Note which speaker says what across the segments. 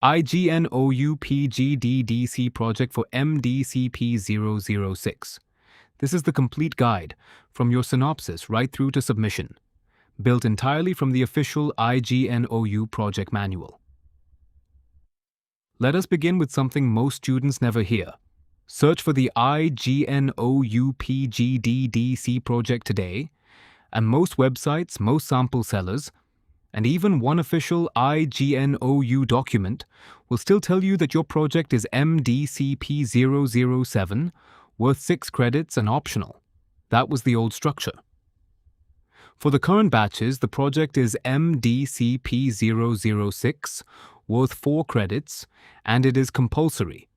Speaker 1: IGNOU PGDDC project for MDCP-006. This is the complete guide, from your synopsis right through to submission, built entirely from the official IGNOU project manual. Let us begin with something most students never hear. Search for the IGNOU PGDDC project today, and most websites, most sample sellers, and even one official IGNOU document will still tell you that your project is MDCP-007, worth 6 credits and optional. That was the old structure. For the current batches, the project is MDCP-006, worth 4 credits, and it is compulsory.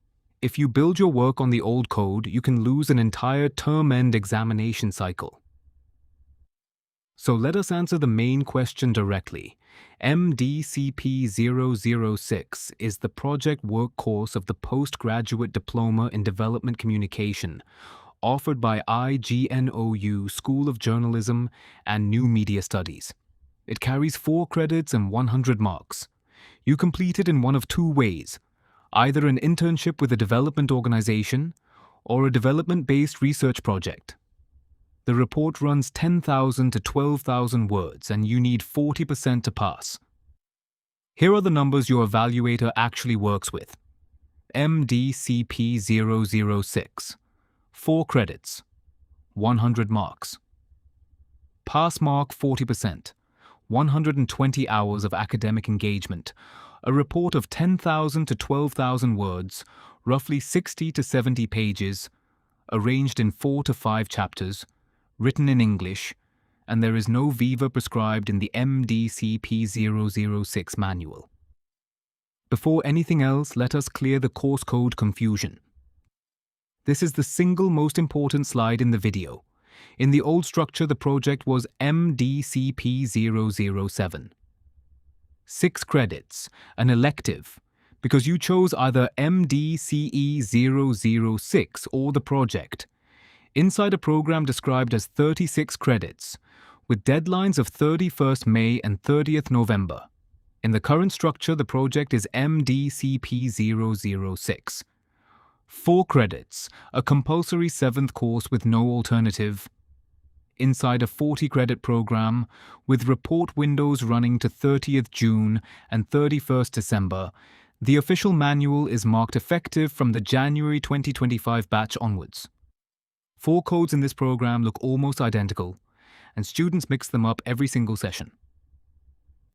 Speaker 1: If you build your work on the old code, you can lose an entire term-end examination cycle. So let us answer the main question directly. MDCP-006 is the project work course of the Postgraduate Diploma in Development Communication, offered by IGNOU School of Journalism and New Media Studies. It carries 4 credits and 100 marks. You complete it in one of 2 ways, either an internship with a development organization or a development-based research project. The report runs 10,000 to 12,000 words, and you need 40% to pass. Here are the numbers your evaluator actually works with. MDCP-006, 4 credits, 100 marks. Pass mark 40%, 120 hours of academic engagement, a report of 10,000 to 12,000 words, roughly 60 to 70 pages, arranged in 4 to 5 chapters, written in English, and there is no Viva prescribed in the MDCP-006 manual. Before anything else, let us clear the course code confusion. This is the single most important slide in the video. In the old structure, the project was MDCP-007. 6 credits, an elective, because you chose either MDCE-006 or the project. Inside a program described as 36 credits, with deadlines of 31st May and 30th November. In the current structure, the project is MDCP-006. 4 credits, a compulsory 7th course with no alternative. Inside a 40-credit program, with report windows running to 30th June and 31st December, the official manual is marked effective from the January 2025 batch onwards. 4 codes in this program look almost identical, and students mix them up every single session.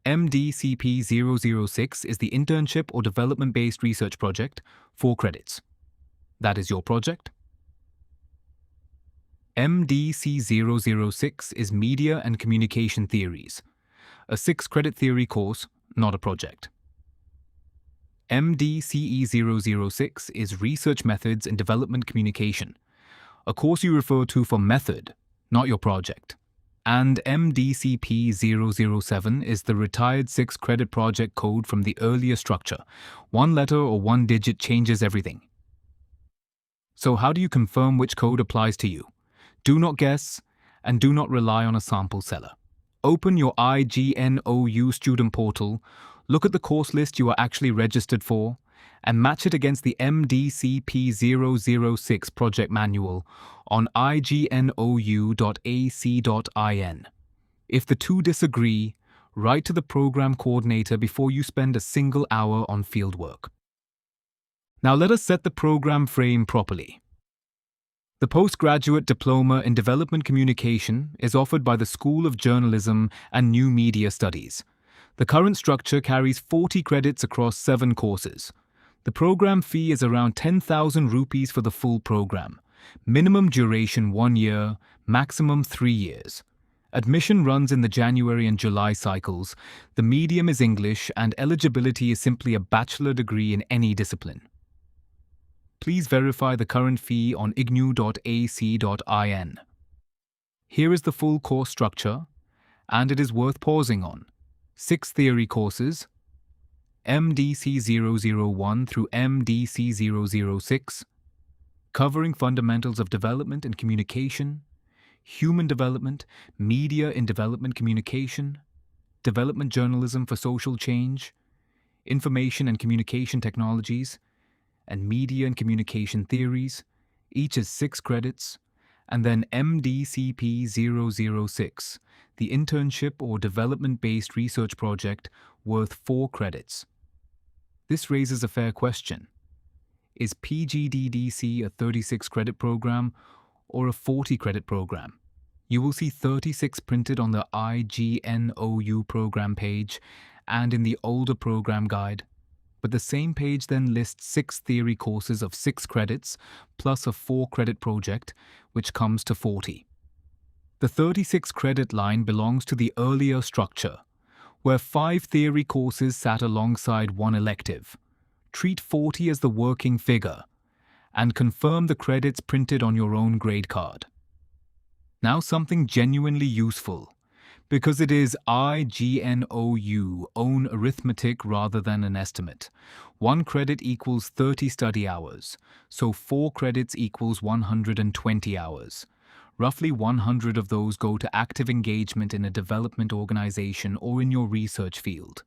Speaker 1: MDCP-006 is the internship or development-based research project, 4 credits. That is your project. MDC-006 is Media and Communication Theories, a 6-credit theory course, not a project. MDCE-006 is Research Methods in Development Communication, a course you refer to for method, not your project. And MDCP-007 is the retired 6-credit project code from the earlier structure. 1 letter or 1 digit changes everything. So how do you confirm which code applies to you? Do not guess, and do not rely on a sample seller. Open your IGNOU student portal, look at the course list you are actually registered for, and match it against the MDCP-006 project manual on ignou.ac.in. If the 2 disagree, write to the program coordinator before you spend a single hour on fieldwork. Now let us set the program frame properly. The Postgraduate Diploma in Development Communication is offered by the School of Journalism and New Media Studies. The current structure carries 40 credits across 7 courses. The program fee is around 10,000 rupees for the full program. Minimum duration 1 year, maximum 3 years. Admission runs in the January and July cycles. The medium is English, and eligibility is simply a bachelor degree in any discipline. Please verify the current fee on ignou.ac.in. Here is the full course structure, and it is worth pausing on. 6 theory courses, MDC-001 through MDC-006, covering fundamentals of development and communication, human development, media in development communication, development journalism for social change, Information and Communication Technologies, and Media and Communication Theories. Each is 6 credits. And then MDCP-006, the Internship or Development-Based Research Project, worth 4 credits. This raises a fair question. Is PGDDC a 36-credit program or a 40-credit program? You will see 36 printed on the IGNOU program page and in the older program guide, but the same page then lists 6 theory courses of 6 credits plus a 4-credit project, which comes to 40. The 36-credit line belongs to the earlier structure, where 5 theory courses sat alongside 1 elective. Treat 40 as the working figure, and confirm the credits printed on your own grade card. Now something genuinely useful, because it is IGNOU own arithmetic rather than an estimate. 1 credit equals 30 study hours, so 4 credits equals 120 hours. Roughly 100 of those go to active engagement in a development organization or in your research field.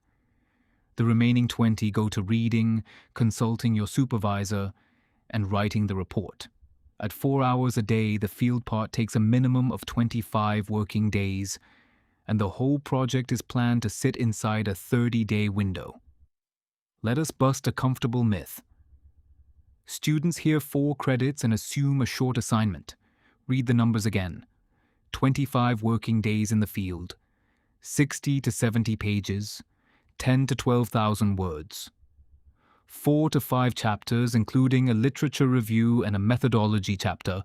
Speaker 1: The remaining 20 go to reading, consulting your supervisor, and writing the report. At 4 hours a day, the field part takes a minimum of 25 working days, and the whole project is planned to sit inside a 30-day window. Let us bust a comfortable myth. Students hear 4 credits and assume a short assignment. Read the numbers again. 25 working days in the field, 60 to 70 pages, 10 to 12,000 words. 4 to 5 chapters, including a literature review and a methodology chapter.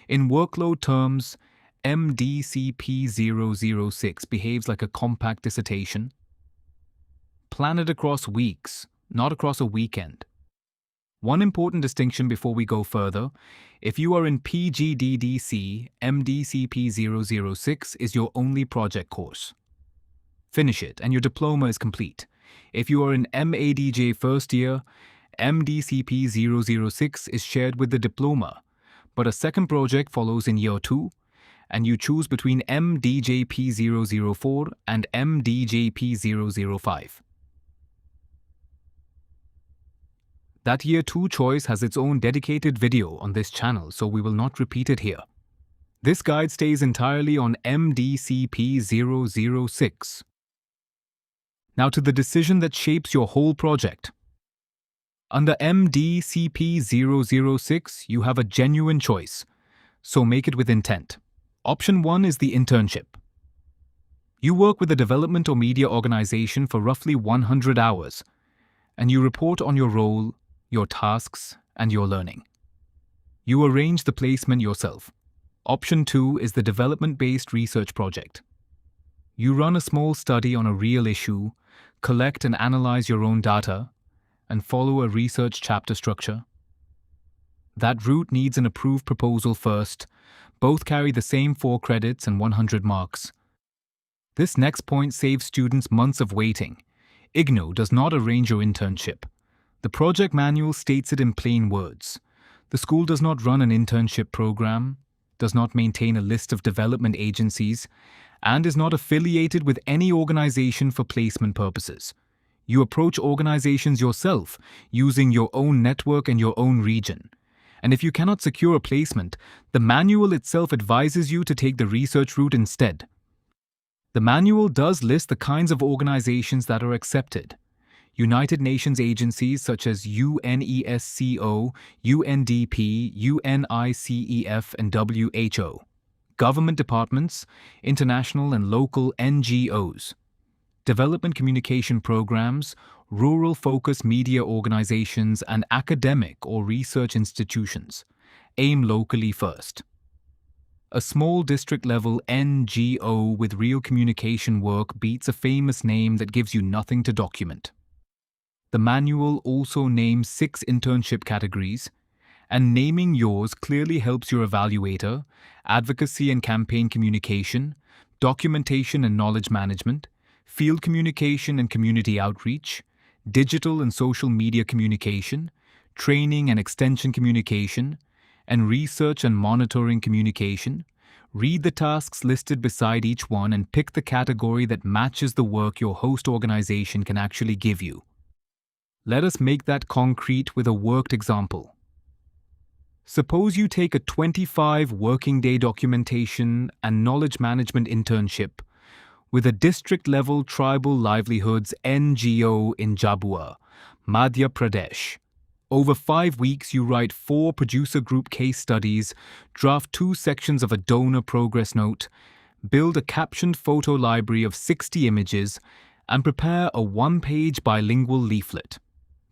Speaker 1: In workload terms, MDCP-006 behaves like a compact dissertation. Plan it across weeks, not across a weekend. One important distinction before we go further: if you are in PGDDC, MDCP-006 is your only project course. Finish it and your diploma is complete. If you are in MADJ first year, MDCP-006 is shared with the diploma, but a second project follows in year 2, and you choose between MDJP-004 and MDJP-005. That year 2 choice has its own dedicated video on this channel, so we will not repeat it here. This guide stays entirely on MDCP-006. Now to the decision that shapes your whole project. Under MDCP-006, you have a genuine choice, so make it with intent. Option 1 is the internship. You work with a development or media organization for roughly 100 hours, and you report on your role, your tasks, and your learning. You arrange the placement yourself. Option 2 is the development-based research project. You run a small study on a real issue, collect and analyze your own data, and follow a research chapter structure. That route needs an approved proposal first. Both carry the same 4 credits and 100 marks. This next point saves students months of waiting. IGNOU does not arrange your internship. The project manual states it in plain words. The school does not run an internship program, does not maintain a list of development agencies, and is not affiliated with any organization for placement purposes. You approach organizations yourself, using your own network and your own region. And if you cannot secure a placement, the manual itself advises you to take the research route instead. The manual does list the kinds of organizations that are accepted. United Nations agencies such as UNESCO, UNDP, UNICEF, and WHO. Government departments, international and local NGOs. Development communication programs, rural-focused media organizations, and academic or research institutions. Aim locally first. A small district-level NGO with real communication work beats a famous name that gives you nothing to document. The manual also names 6 internship categories, and naming yours clearly helps your evaluator: advocacy and campaign communication, documentation and knowledge management, field communication and community outreach, digital and social media communication, training and extension communication, and research and monitoring communication. Read the tasks listed beside each one and pick the category that matches the work your host organization can actually give you. Let us make that concrete with a worked example. Suppose you take a 25 working day documentation and knowledge management internship with a district-level tribal livelihoods NGO in Jabua, Madhya Pradesh. Over 5 weeks, you write 4 producer group case studies, draft 2 sections of a donor progress note, build a captioned photo library of 60 images, and prepare a 1-page bilingual leaflet.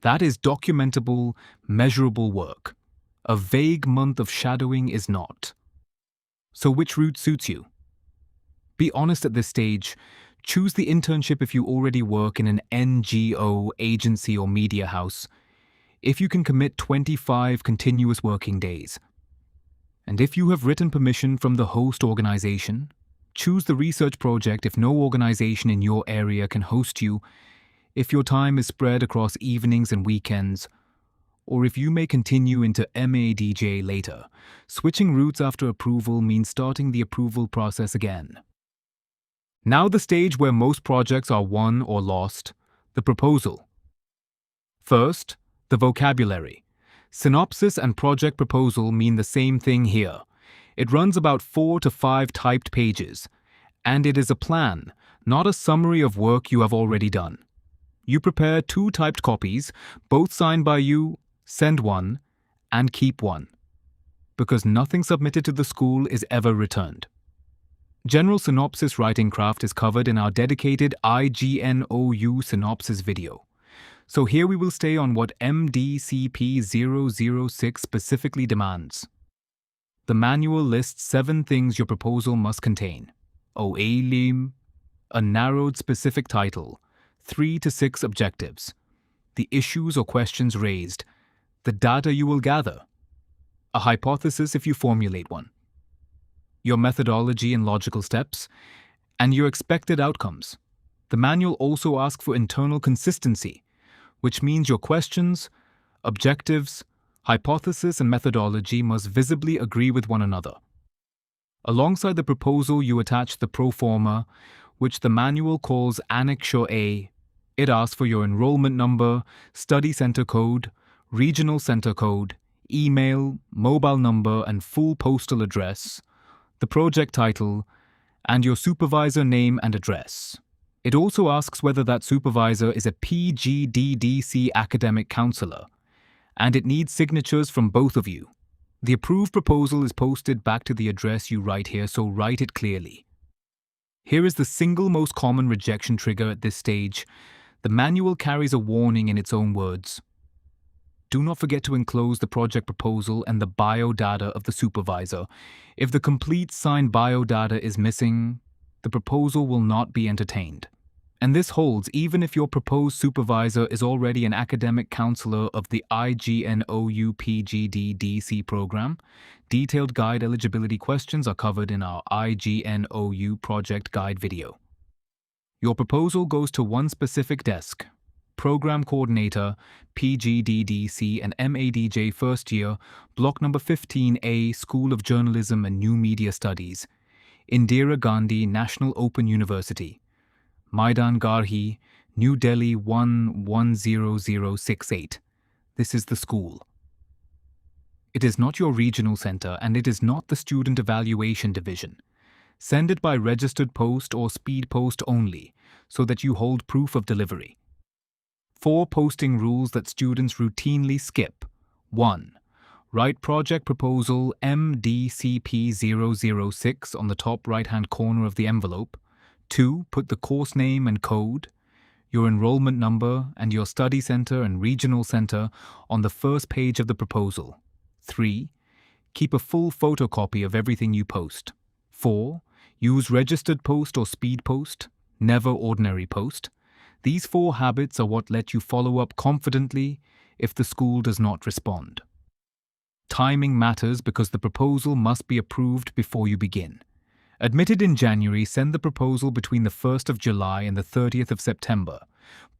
Speaker 1: That is documentable, measurable work. A vague month of shadowing is not. So which route suits you? Be honest at this stage. Choose the internship if you already work in an NGO, agency, or media house, if you can commit 25 continuous working days. And if you have written permission from the host organization, choose the research project if no organization in your area can host you, if your time is spread across evenings and weekends, or if you may continue into MADJ later. Switching routes after approval means starting the approval process again. Now the stage where most projects are won or lost, the proposal. First, the vocabulary. Synopsis and project proposal mean the same thing here. It runs about 4 to 5 typed pages, and it is a plan, not a summary of work you have already done. You prepare 2 typed copies, both signed by you, send one, and keep one, because nothing submitted to the school is ever returned. General synopsis writing craft is covered in our dedicated IGNOU synopsis video. So here we will stay on what MDCP-006 specifically demands. The manual lists 7 things your proposal must contain. A narrowed specific title, 3 to 6 objectives, the issues or questions raised, the data you will gather, a hypothesis if you formulate one, your methodology and logical steps, and your expected outcomes. The manual also asks for internal consistency, which means your questions, objectives, hypothesis, and methodology must visibly agree with one another. Alongside the proposal, you attach the pro forma, which the manual calls Annexure A. It asks for your enrollment number, study center code, regional center code, email, mobile number, and full postal address, the project title, and your supervisor name and address. It also asks whether that supervisor is a PGDDC academic counselor, and it needs signatures from both of you. The approved proposal is posted back to the address you write here, so write it clearly. Here is the single most common rejection trigger at this stage. The manual carries a warning in its own words. Do not forget to enclose the project proposal and the biodata of the supervisor. If the complete signed biodata is missing, the proposal will not be entertained. And this holds even if your proposed supervisor is already an academic counselor of the IGNOU PGDDC program. Detailed guide eligibility questions are covered in our IGNOU project guide video. Your proposal goes to one specific desk: Program Coordinator, PGDDC and MADJ First Year, Block Number 15A, School of Journalism and New Media Studies, Indira Gandhi National Open University, Maidan Garhi, New Delhi 110068. This is the school. It is not your regional center, and it is not the Student Evaluation Division. Send it by registered post or speed post only, so that you hold proof of delivery. 4 posting rules that students routinely skip. 1. Write project proposal MDCP-006 on the top right-hand corner of the envelope. 2. Put the course name and code, your enrollment number, and your study center and regional center on the first page of the proposal. 3. Keep a full photocopy of everything you post. 4. Use registered post or speed post, never ordinary post. These 4 habits are what let you follow up confidently if the school does not respond. Timing matters because the proposal must be approved before you begin. Admitted in January, send the proposal between the 1st of July and the 30th of September,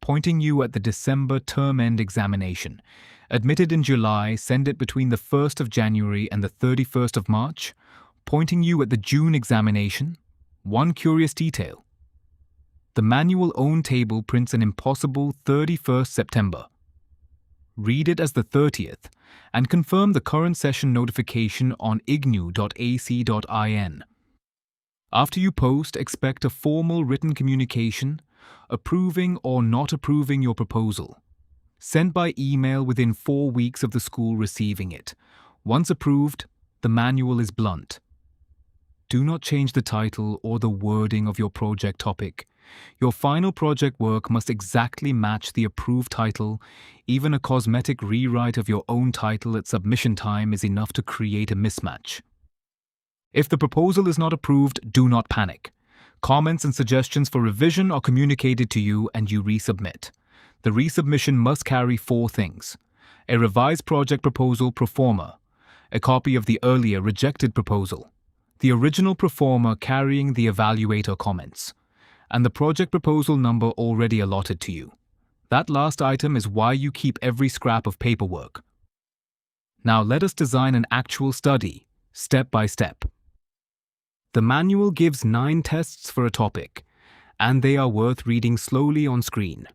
Speaker 1: pointing you at the December term-end examination. Admitted in July, send it between the 1st of January and the 31st of March, pointing you at the June examination. One curious detail: the manual own table prints an impossible 31st September. read it as the 30th, and confirm the current session notification on ignou.ac.in. After you post, expect a formal written communication, approving or not approving your proposal. Sent by email within 4 weeks of the school receiving it. Once approved, the manual is blunt. Do not change the title or the wording of your project topic. Your final project work must exactly match the approved title. Even a cosmetic rewrite of your own title at submission time is enough to create a mismatch. If the proposal is not approved, do not panic. Comments and suggestions for revision are communicated to you and you resubmit. The resubmission must carry 4 things: a revised project proposal pro forma, a copy of the earlier rejected proposal, the original pro forma carrying the evaluator comments, and the project proposal number already allotted to you. That last item is why you keep every scrap of paperwork. Now let us design an actual study, step by step. The manual gives 9 tests for a topic, and they are worth reading slowly on screen.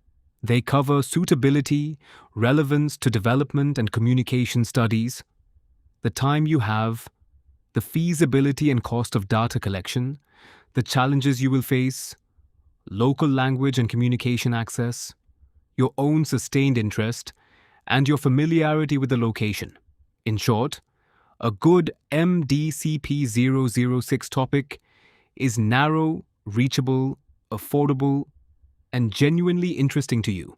Speaker 1: They cover suitability, relevance to development and communication studies, the time you have, the feasibility and cost of data collection, the challenges you will face, local language and communication access, your own sustained interest, and your familiarity with the location. In short, a good MDCP-006 topic is narrow, reachable, affordable, and genuinely interesting to you.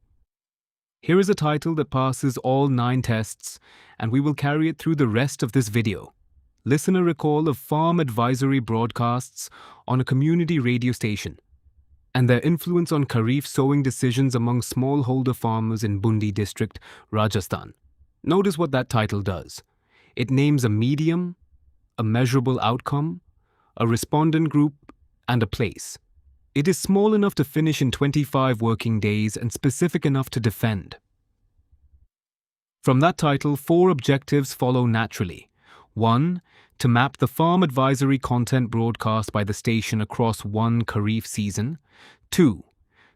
Speaker 1: Here is a title that passes all 9 tests, and we will carry it through the rest of this video. Listener recall of farm advisory broadcasts on a community radio station, and their influence on Kharif sowing decisions among smallholder farmers in Bundi district, Rajasthan. Notice what that title does. It names a medium, a measurable outcome, a respondent group, and a place. It is small enough to finish in 25 working days and specific enough to defend. From that title, 4 objectives follow naturally. 1. To map the farm advisory content broadcast by the station across one Kharif season. 2.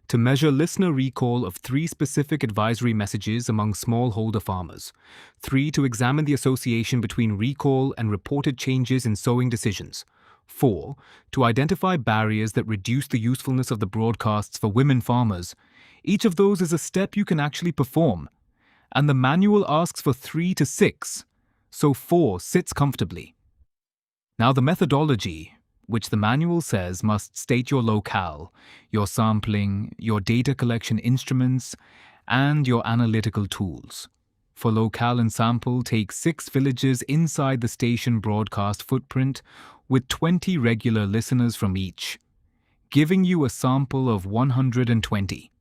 Speaker 1: To measure listener recall of 3 specific advisory messages among smallholder farmers. 3. To examine the association between recall and reported changes in sowing decisions. 4. To identify barriers that reduce the usefulness of the broadcasts for women farmers. Each of those is a step you can actually perform, and the manual asks for 3 to 6, so 4 sits comfortably. Now the methodology, which the manual says must state your locale, your sampling, your data collection instruments, and your analytical tools. For locale and sample, take 6 villages inside the station broadcast footprint with 20 regular listeners from each, giving you a sample of 120.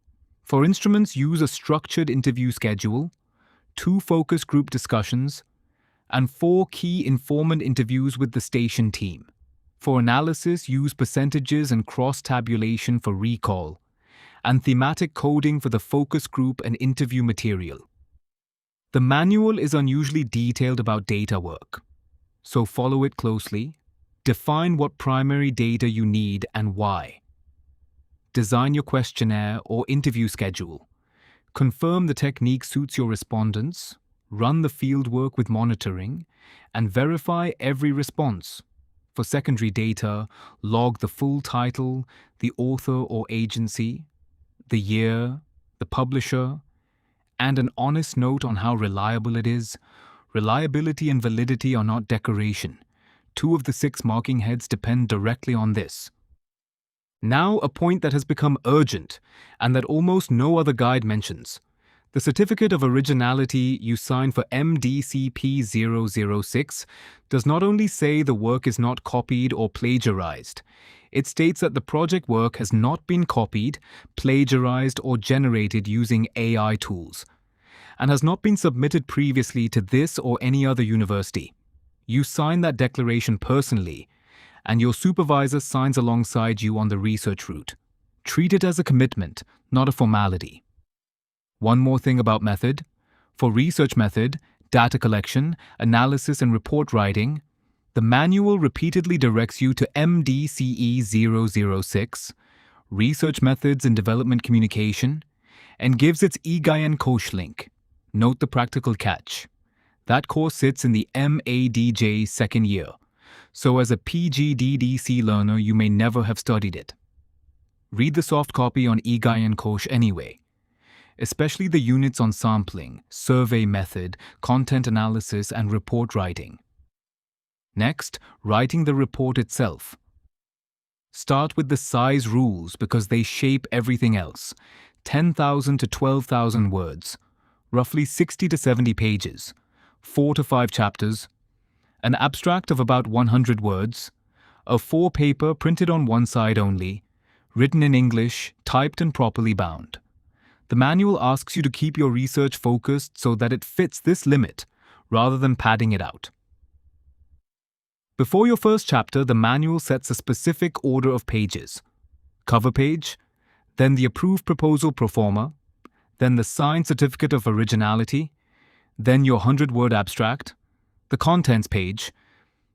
Speaker 1: For instruments, use a structured interview schedule, 2 focus group discussions, and 4 key informant interviews with the station team. For analysis, use percentages and cross-tabulation for recall, and thematic coding for the focus group and interview material. The manual is unusually detailed about data work, so follow it closely. Define what primary data you need and why. Design your questionnaire or interview schedule. Confirm the technique suits your respondents. Run the fieldwork with monitoring, and verify every response. For secondary data, log the full title, the author or agency, the year, the publisher, and an honest note on how reliable it is. Reliability and validity are not decoration. 2 of the 6 marking heads depend directly on this. Now a point that has become urgent and that almost no other guide mentions. The certificate of originality you sign for MDCP-006 does not only say the work is not copied or plagiarized, it states that the project work has not been copied, plagiarized, or generated using AI tools, and has not been submitted previously to this or any other university. You sign that declaration personally, and your supervisor signs alongside you on the research route. Treat it as a commitment, not a formality. One more thing about method. For research method, data collection, analysis, and report writing, the manual repeatedly directs you to MDCE-006, Research Methods in Development Communication, and gives its IGNOU Coach link. Note the practical catch. That course sits in the MADJ second year, so as a PGDDC learner you may never have studied it. Read the soft copy on IGNOU anyway, especially the units on sampling, survey method, content analysis, and report writing. Next, writing the report itself. Start with the size rules because they shape everything else. 10,000 to 12,000 words, roughly 60 to 70 pages, 4 to 5 chapters, an abstract of about 100 words, a 4 paper printed on one side only, written in English, typed and properly bound. The manual asks you to keep your research focused so that it fits this limit, rather than padding it out. Before your first chapter, the manual sets a specific order of pages. Cover page, then the approved proposal pro forma, then the signed certificate of originality, then your 100-word abstract, the contents page,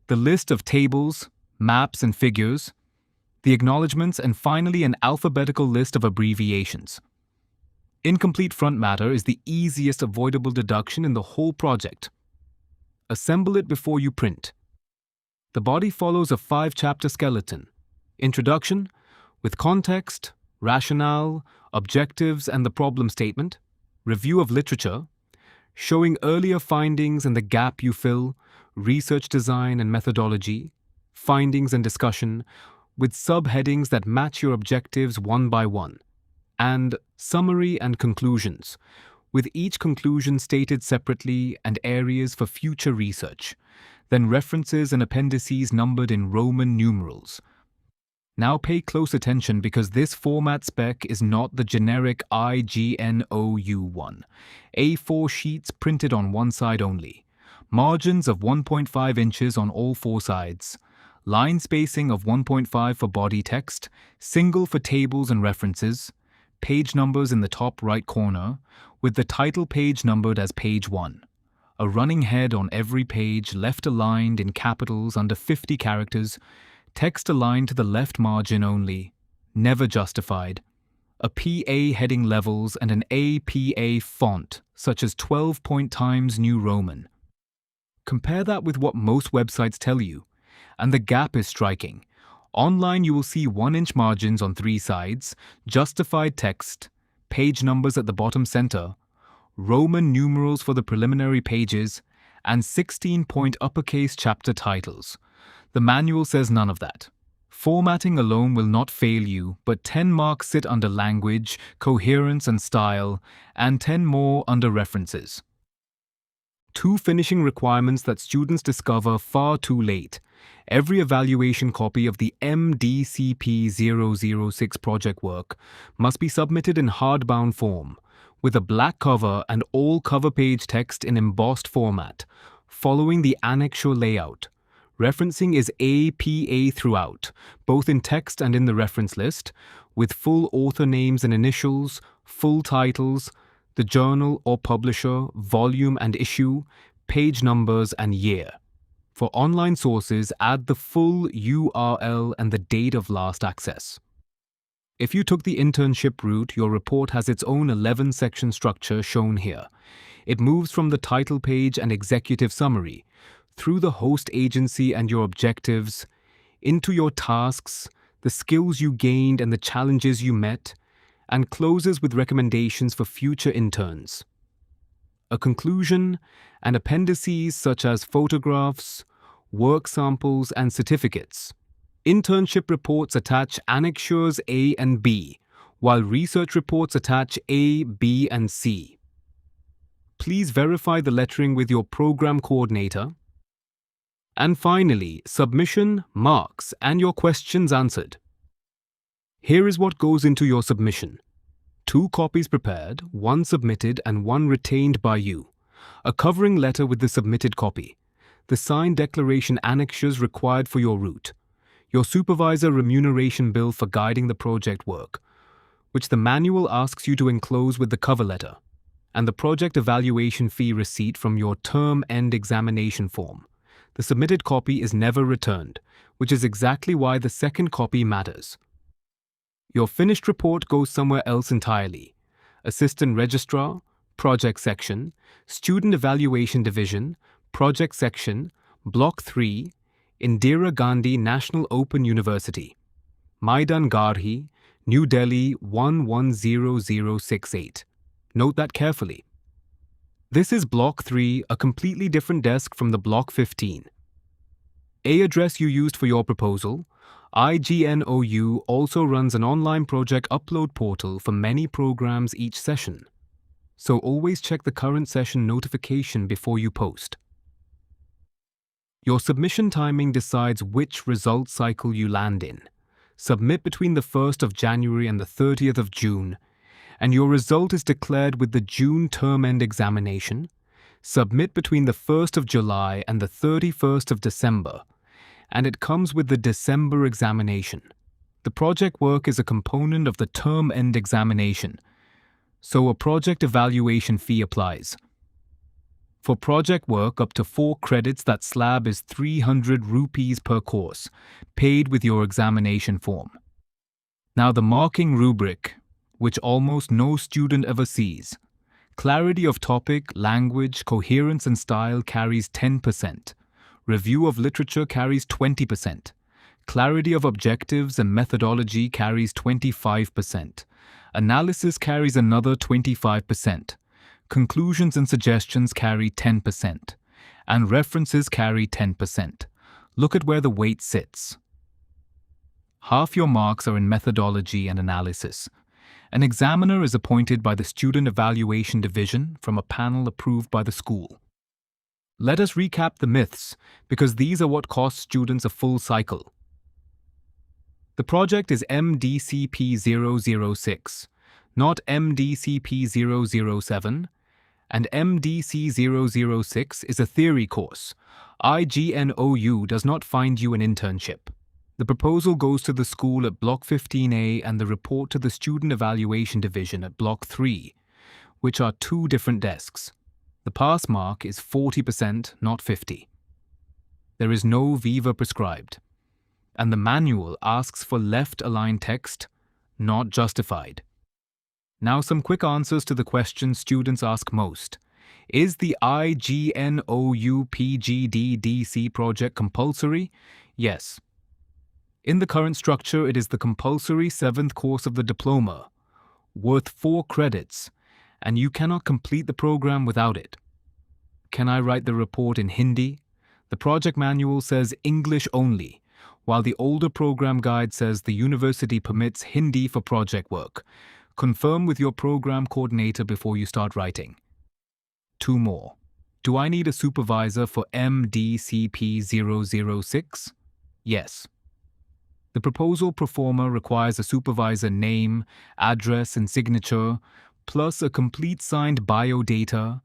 Speaker 1: the list of tables, maps and figures, the acknowledgements, and finally an alphabetical list of abbreviations. Incomplete front matter is the easiest avoidable deduction in the whole project. Assemble it before you print. The body follows a 5-chapter skeleton. Introduction, with context, rationale, objectives and the problem statement. Review of literature, showing earlier findings and the gap you fill. Research design and methodology. Findings and discussion, with subheadings that match your objectives one by one. And summary and conclusions, with each conclusion stated separately and areas for future research. Then references and appendices numbered in Roman numerals. Now pay close attention because this format spec is not the generic IGNOU one. A4 sheets printed on one side only. Margins of 1.5 inches on all 4 sides. Line spacing of 1.5 for body text, single for tables and references. Page numbers in the top right corner, with the title page numbered as page 1. A running head on every page, left aligned in capitals under 50 characters, text aligned to the left margin only, never justified. A PA heading levels and an APA font, such as 12-point Times New Roman. Compare that with what most websites tell you, and the gap is striking. Online you will see 1-inch margins on 3 sides, justified text, page numbers at the bottom center, Roman numerals for the preliminary pages, and 16-point uppercase chapter titles. The manual says none of that. Formatting alone will not fail you, but 10 marks sit under language, coherence and style, and 10 more under references. 2 finishing requirements that students discover far too late. Every evaluation copy of the MDCP-006 project work must be submitted in hardbound form, with a black cover and all cover page text in embossed format, following the annexure layout. Referencing is APA throughout, both in text and in the reference list, with full author names and initials, full titles, the journal or publisher, volume and issue, page numbers and year. For online sources, add the full URL and the date of last access. If you took the internship route, your report has its own 11-section structure shown here. It moves from the title page and executive summary, through the host agency and your objectives, into your tasks, the skills you gained and the challenges you met, and closes with recommendations for future interns. A conclusion and appendices such as photographs, work samples, and certificates. Internship reports attach annexures A and B, while research reports attach A, B, and C. Please verify the lettering with your program coordinator. And finally, submission, marks, and your questions answered. Here is what goes into your submission. 2 copies prepared, 1 submitted, and 1 retained by you. A covering letter with the submitted copy. The signed declaration annexures required for your route. Your supervisor remuneration bill for guiding the project work, which the manual asks you to enclose with the cover letter, and the project evaluation fee receipt from your term-end examination form. The submitted copy is never returned, which is exactly why the second copy matters. Your finished report goes somewhere else entirely. Assistant Registrar, Project Section, Student Evaluation Division, Project Section, Block 3, Indira Gandhi National Open University, Maidan Garhi, New Delhi 110068. Note that carefully. This is Block 3, a completely different desk from the Block 15. A address you used for your proposal. IGNOU also runs an online project upload portal for many programs each session. So always check the current session notification before you post. Your submission timing decides which result cycle you land in. Submit between the 1st of January and the 30th of June, and your result is declared with the June term end examination. Submit between the 1st of July and the 31st of December, and it comes with the December examination. The project work is a component of the term end examination, so a project evaluation fee applies. For project work up to 4 credits, that slab is 300 rupees per course, paid with your examination form. Now the marking rubric, which almost no student ever sees. Clarity of topic, language, coherence and style carries 10%. Review of literature carries 20%. Clarity of objectives and methodology carries 25%. Analysis carries another 25%. Conclusions and suggestions carry 10%. And references carry 10%. Look at where the weight sits. Half your marks are in methodology and analysis. An examiner is appointed by the Student Evaluation Division from a panel approved by the school. Let us recap the myths, because these are what cost students a full cycle. The project is MDCP-006, not MDCP-007, and MDC-006 is a theory course. IGNOU does not find you an internship. The proposal goes to the school at Block 15A and the report to the Student Evaluation Division at Block 3, which are 2 different desks. The pass mark is 40%, not 50%. There is no Viva prescribed, and the manual asks for left-aligned text, not justified. Now some quick answers to the questions students ask most. Is the IGNOU PGDDC project compulsory? Yes. In the current structure, it is the compulsory 7th course of the diploma, worth 4 credits, and you cannot complete the program without it. Can I write the report in Hindi? The project manual says English only, while the older program guide says the university permits Hindi for project work. Confirm with your program coordinator before you start writing. 2 more. Do I need a supervisor for MDCP-006? Yes. The proposal proforma requires a supervisor name, address, and signature, plus a complete signed biodata,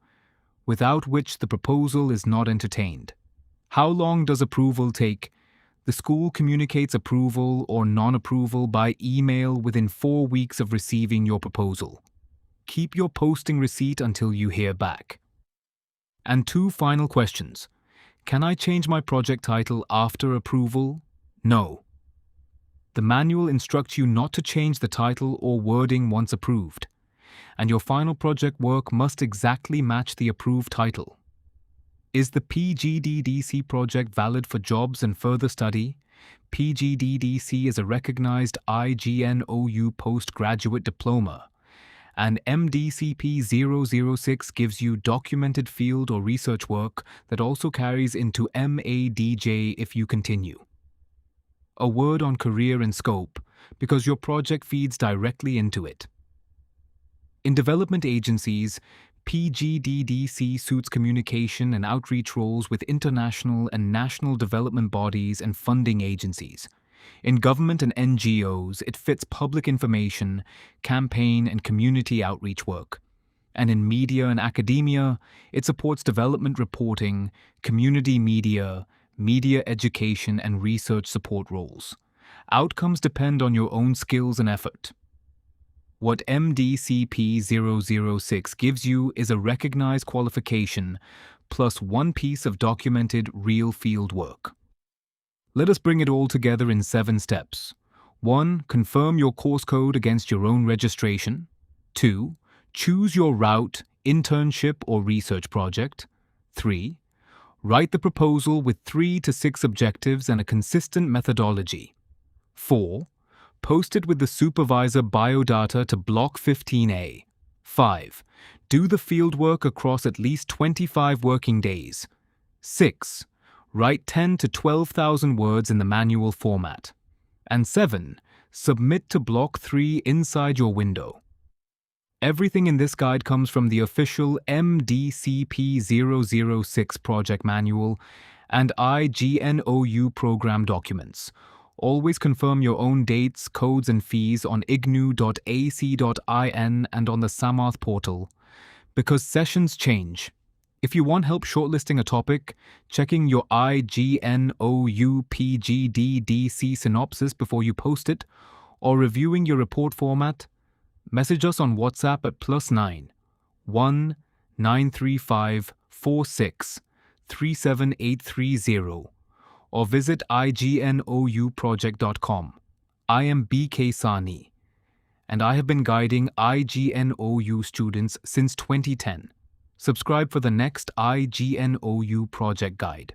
Speaker 1: without which the proposal is not entertained. How long does approval take? The school communicates approval or non-approval by email within 4 weeks of receiving your proposal. Keep your posting receipt until you hear back. And 2 final questions. Can I change my project title after approval? No. The manual instructs you not to change the title or wording once approved, and your final project work must exactly match the approved title. Is the PGDDC project valid for jobs and further study? PGDDC is a recognized IGNOU postgraduate diploma, and MDCP-006 gives you documented field or research work that also carries into MADJ if you continue. A word on career and scope, because your project feeds directly into it. In development agencies, PGDDC suits communication and outreach roles with international and national development bodies and funding agencies. In government and NGOs, it fits public information, campaign and community outreach work. And in media and academia, it supports development reporting, community media, media education and research support roles. Outcomes depend on your own skills and effort. What MDCP-006 gives you is a recognized qualification plus 1 piece of documented real field work. Let us bring it all together in 7 steps. 1. Confirm your course code against your own registration. 2. Choose your route, internship or research project. 3. Write the proposal with 3 to 6 objectives and a consistent methodology. 4. Post it with the supervisor biodata to block 15A. 5. Do the fieldwork across at least 25 working days. 6. Write 10 to 12,000 words in the manual format. And 7. Submit to block 3 inside your window. Everything in this guide comes from the official MDCP-006 project manual and IGNOU program documents. Always confirm your own dates, codes and fees on ignou.ac.in and on the Samarth portal, because sessions change. If you want help shortlisting a topic, checking your IGNOU PGDDC synopsis before you post it, or reviewing your report format, message us on WhatsApp at +9 1 935 46 37830 or visit ignouproject.com. I am BK Sani, and I have been guiding IGNOU students since 2010. Subscribe for the next IGNOU project guide.